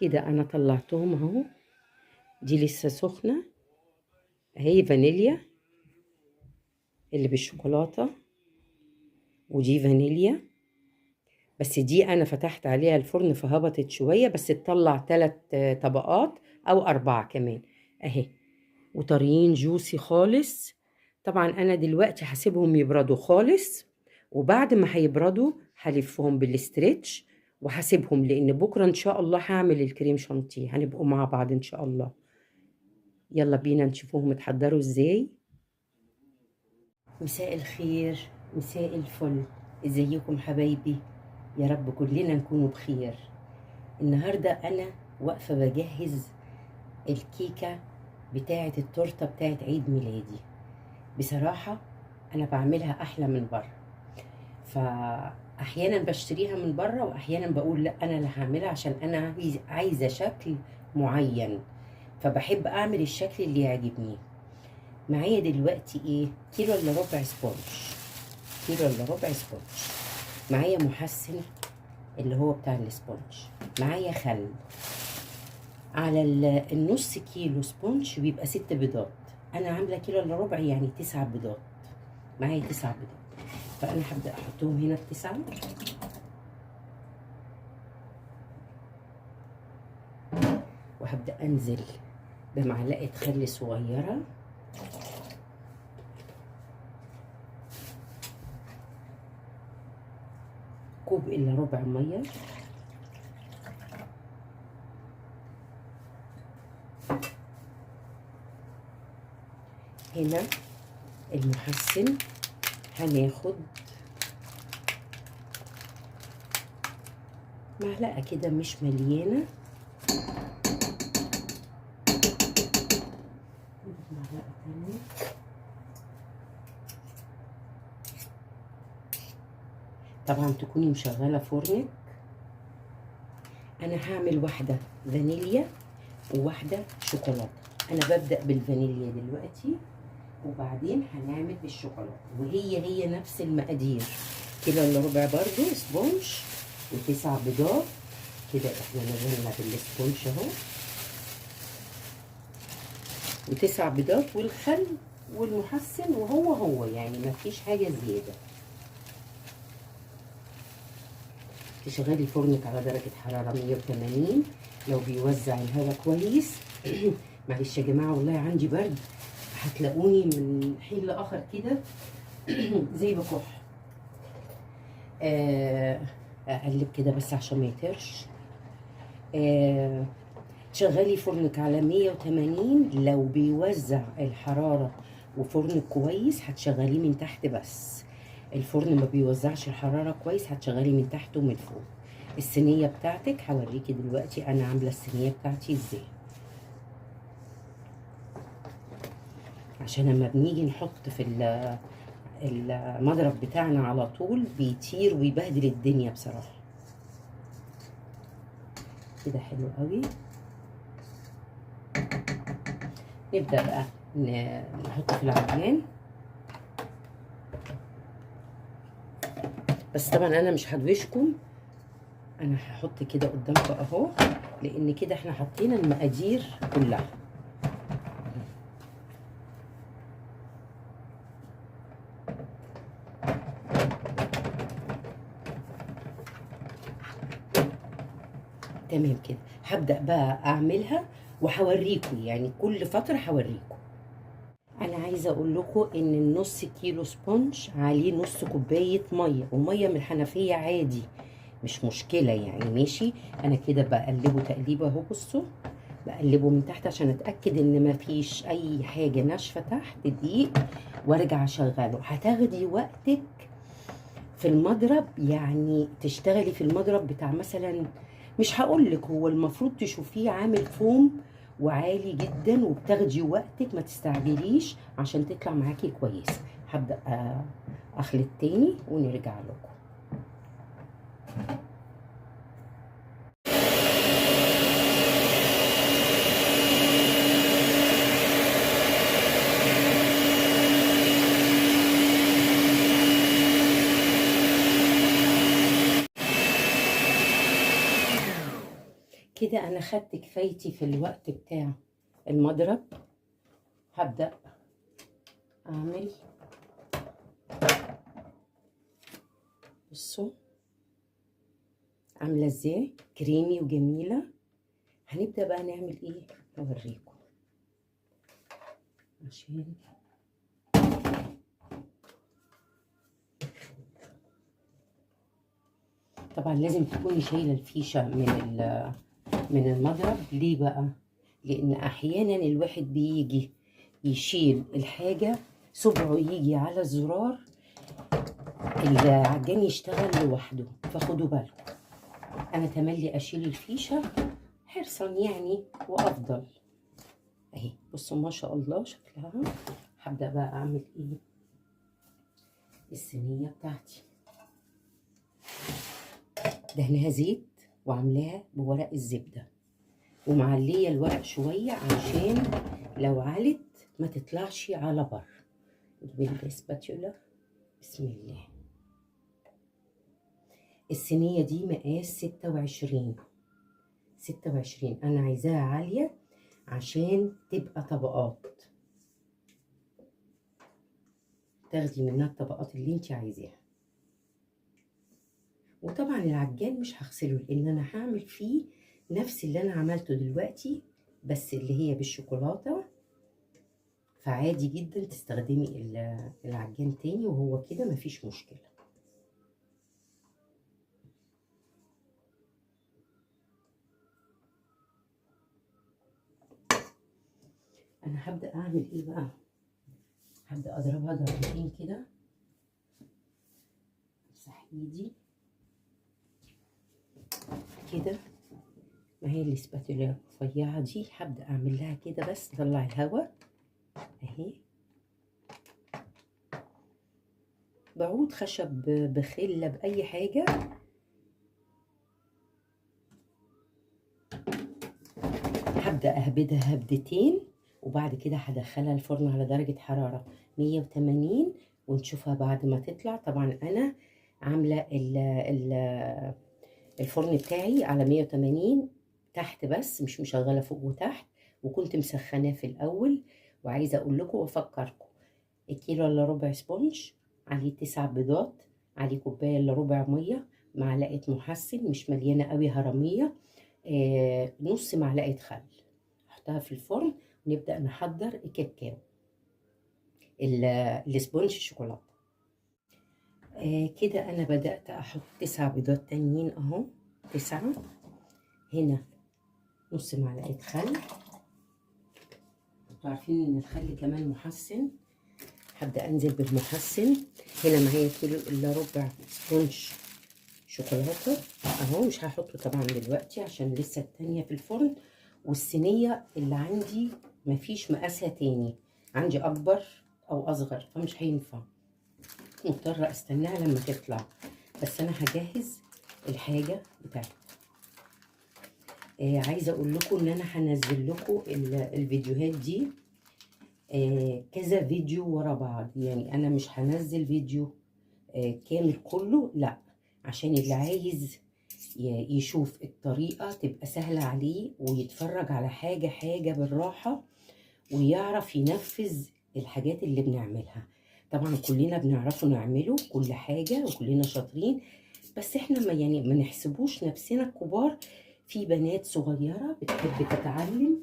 كده انا طلعتهم اهو. دي لسه سخنة اهي، فانيليا اللي بالشوكولاتة، ودي فانيليا بس دي انا فتحت عليها الفرن فهبطت شوية، بس تطلع 3 طبقات او 4 كمان اهي، وطريين جوسي خالص. طبعا انا دلوقتي هسيبهم يبردوا خالص، وبعد ما هيبردوا هلفهم بالاسترتش وهسيبهم، لان بكرة ان شاء الله هعمل الكريم شانتيه، هنبقوا مع بعض ان شاء الله. يلا بينا نشوفوهم اتحضروا ازاي. مساء الخير، مساء الفل، ازيكم حبايبي؟ يا رب كلنا نكونوا بخير. النهاردة أنا واقفة بجهز الكيكة بتاعة التورتة بتاعة عيد ميلادي. بصراحة أنا بعملها أحلى من بره، فأحيانا بشتريها من بره وأحيانا بقول لا أنا اللي هعملها، عشان أنا عايزة شكل معين، فبحب أعمل الشكل اللي يعجبني. معايا دلوقتي إيه؟ كيلو إلا ربع سبونج، كيلو إلا ربع سبونج. معايا محسن اللي هو بتاع السبونج، معايا خل. على النص كيلو سبونج بيبقى 6 بيضات، انا عامله كيلو الا ربع يعني 9 بيضات، معايا 9 بيضات، فانا هبدا احطهم هنا التسعه. وهبدا انزل بمعلقه خل صغيره، كوب الا ربع ميه، هنا المحسن هناخد معلقه كده مش مليانه، معلقه تانيه، طبعا تكوني مشغله فرنك. انا هعمل واحده فانيليا وواحده شوكولاته، انا ببدا بالفانيليا دلوقتي وبعدين هنعمل بالشوكولاته، وهي نفس المقادير، كيلو الا ربع برضو سبونج و9 بيضات. كده احنا نزلنا بالسبونج اهو، و9 بيضات والخل والمحسن، وهو يعني ما فيش حاجه زياده. تشغلي فرنك على درجه حراره 180 لو بيوزع الهواء كويس. معلش يا جماعه والله عندي برد، هتلاقوني من حين لاخر كده زي بكح. اقلب كده بس عشان ما يطيرش. تشغلي فرنك على 180 لو بيوزع الحراره وفرنك كويس هتشغليه من تحت، بس الفرن ما بيوزعش الحراره كويس هتشغلي من تحت ومن فوق. الصينيه بتاعتك هوريكي دلوقتي انا عامله الصينيه بتاعتي ازاي، عشان لما بنيجي نحط في المضرب بتاعنا على طول بيطير ويبهدل الدنيا بصراحه. كده حلو قوي. نبدا بقى نحطه في العجان، بس طبعا انا مش هدوشكم، انا هحط كده قدامكم اهو، لان كده احنا حطينا المقادير كلها. تمام كده، هبدأ بقى اعملها وهوريكم، يعني كل فترة هوريكم. انا عايزة اقول لكم ان النص كيلو سبونج عليه نص كوباية مية، ومية من الحنفية عادي مش مشكلة يعني، ماشي. انا كده بقلبه تقليبه اهو، بصوا بقلبه من تحت عشان اتأكد ان مفيش اي حاجة ناشفة تحت دقيق، وارجع اشغله. هتاخدي وقتك في المضرب، يعني تشتغلي في المضرب بتاع مثلا، مش هقولك هو المفروض تشوفيه عامل فوم وعالي جدا، وبتاخدي وقتك ما تستعجليش عشان تطلع معاكي كويس. هبدأ اخلط تاني ونرجع لكم. كده انا خدت كفايتي في الوقت بتاع المضرب. هبدأ اعمل، بصوا عامله ازاي كريمي وجميله. هنبدأ بقى نعمل ايه، اوريكم. عشان طبعا لازم تكوني شايله الفيشه من المضرب. ليه بقى؟ لان احيانا الواحد بيجي يشيل الحاجه، صبعه يجي على الزرار، العجان يشتغل لوحده، فخدوا بالكم. انا تملي اشيل الفيشه حرصا يعني وافضل. اهي بصوا ما شاء الله شكلها. هبدا بقى اعمل ايه، الصينيه بتاعتي دهنها زيت وعاملاها بورق الزبده، ومعليه الورق شويه عشان لو علت ما تطلعش على بر. بالسباتيولا، بسم الله. الصينيه دي مقاس 26. انا عايزاها عاليه عشان تبقى طبقات، تاخدي منها الطبقات اللي انت عايزاها. وطبعا العجان مش هغسله لان انا هعمل فيه نفس اللي انا عملته دلوقتي، بس اللي هي بالشوكولاته. فعادي جدا تستخدمي العجان تاني وهو كده مفيش مشكله. انا هبدا اعمل ايه بقى، هبدا اضربها ضربتين كده. امسح ايدي كده. ما هي الاسباتولا الرفيعه دي هبدا اعمل لها كده بس اطلع الهواء اهي. بعود خشب بخله باي حاجه. هبدا اهبدها هبدتين وبعد كده هدخلها الفرن على درجه حراره 180 ونشوفها بعد ما تطلع. طبعا انا عامله الفرن بتاعي على 180 تحت بس، مش مشغله فوق وتحت، وكنت مسخناه في الاول. وعايزه اقول لكم وافكركم، الكيلو الا ربع سبونج عليه 9 بيضات، عليه كوبايه الا ربع ميه، معلقه محسن مش مليانه قوي هرميه، نص معلقه خل. نحطها في الفرن ونبدا نحضر الكاكاو السبونج الشوكولاته. كده انا بدات احط 9 بيضات تانيين اهو، 9. هنا نص معلقه خل، انتوا عارفين ان الخل كمان محسن. هبدا انزل بالمحسن. هنا معايا كيلو الا ربع سبونج شوكولاته اهو، مش هحطه طبعا دلوقتي عشان لسه التانية في الفرن. والصينيه اللي عندي مفيش مقاسها تاني، عندي اكبر او اصغر فمش هينفع، مضطره استناها لما تطلع. بس انا هجهز الحاجه بتاعتي. عايزه اقول لكم ان انا هنزل لكم الفيديوهات دي كذا فيديو ورا بعض. يعني انا مش هنزل فيديو كامل كله، لا، عشان اللي عايز يشوف الطريقه تبقى سهله عليه ويتفرج على حاجه حاجه بالراحه ويعرف ينفذ الحاجات اللي بنعملها. طبعا كلنا بنعرفوا نعمله كل حاجه وكلنا شاطرين، بس احنا ما نحسبوش نفسنا كبار. في بنات صغيره بتحب تتعلم،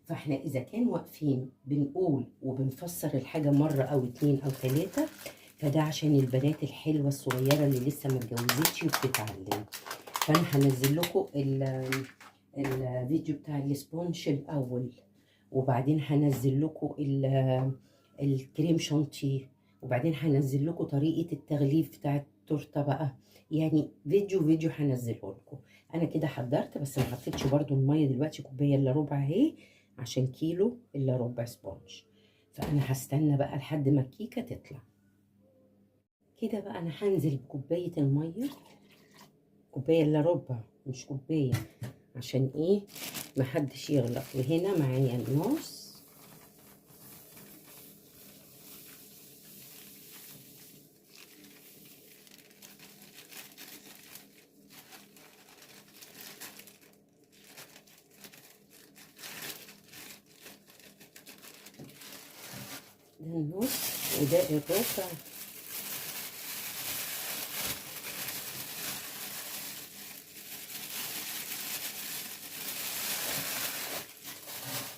فاحنا اذا كان واقفين بنقول وبنفسر الحاجه مره او 2 أو 3، فده عشان البنات الحلوه الصغيره اللي لسه ما اتجوزتش وبتتعلم. فانا هنزل لكم الفيديو بتاع السبونج الاول، وبعدين هنزل لكم الكريم شانتيه، وبعدين هنزل لكم طريقه التغليف بتاع التورته بقى. يعني فيديو هنزله لكم. انا كده حضرت، بس ما حطيتش برده الميه دلوقتي، كوبايه الا ربع اهي عشان كيلو الا ربع سبونج. فانا هستنى بقى لحد ما الكيكه تطلع. كده بقى انا هنزل بكوبايه الميه، كوبايه الا ربع مش كوبايه، عشان ايه محدش يغلط. وهنا معايا النص. ده النص وده الربع.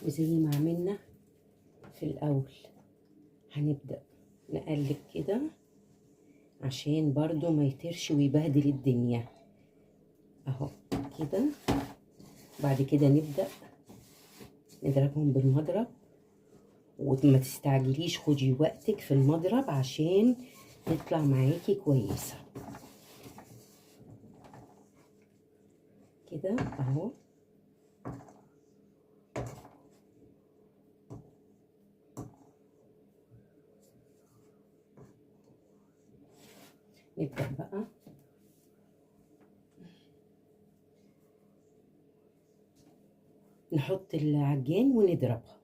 وزي ما عملنا في الاول هنبدأ نقلب كده عشان برضو ما يطيرش ويبهدل الدنيا اهو كده. بعد كده نبدأ نضربهم بالمضرب، وما تستعجليش، خدي وقتك في المضرب عشان تطلع معاكي كويسة كده اهو. نبدأ بقى نحط العجان ونضربها.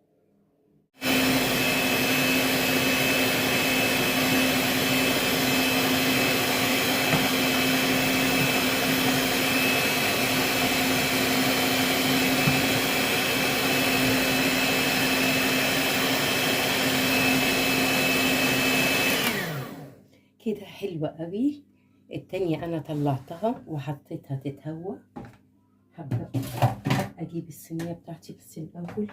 كده حلوة قوي. التانية انا طلعتها وحطيتها تتهوى. هبدأ اجيب الصينية بتاعتي بس الاول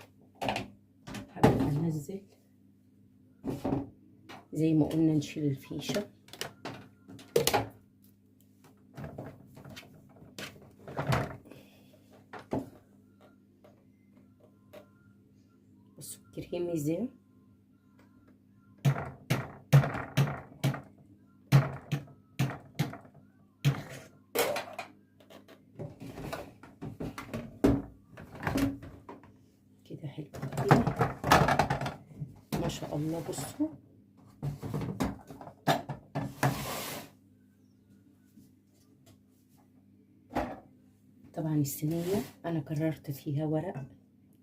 هبدأ انزل زي ما قلنا، نشيل الفيشة بصوا الكريم ازاي. كده حلو قوي ما شاء الله. بصوا طبعا الصينية انا كررت فيها ورق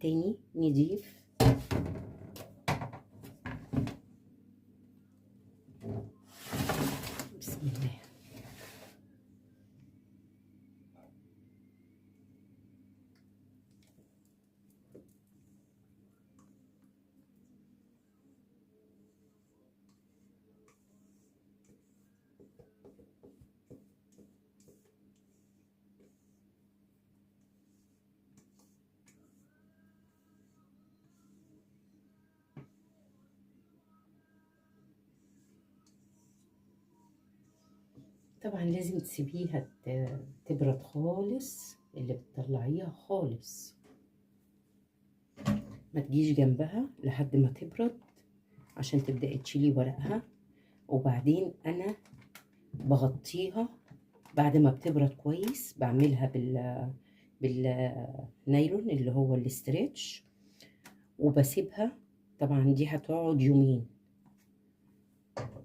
تاني نضيف. بسم الله. طبعا لازم تسيبيها تبرد خالص، اللي بتطلعيها خالص ما تجيش جنبها لحد ما تبرد عشان تبدأي تشيلي ورقها. وبعدين انا بغطيها بعد ما بتبرد كويس، بعملها بالنايلون اللي هو الاستريتش، وبسيبها. طبعا دي هتقعد يومين،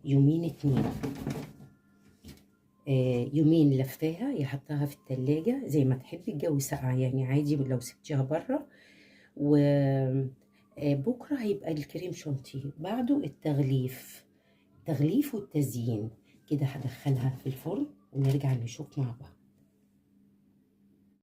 يومين اتنين. يومين لفاها يحطها في التلاجة زي ما تحبي، الجو ساقع يعني عادي لو سبتيها بره. وبكرة هيبقى الكريم شانتيه، بعده التغليف والتزيين. كده هدخلها في الفرن ونرجع نشوف مع بعض.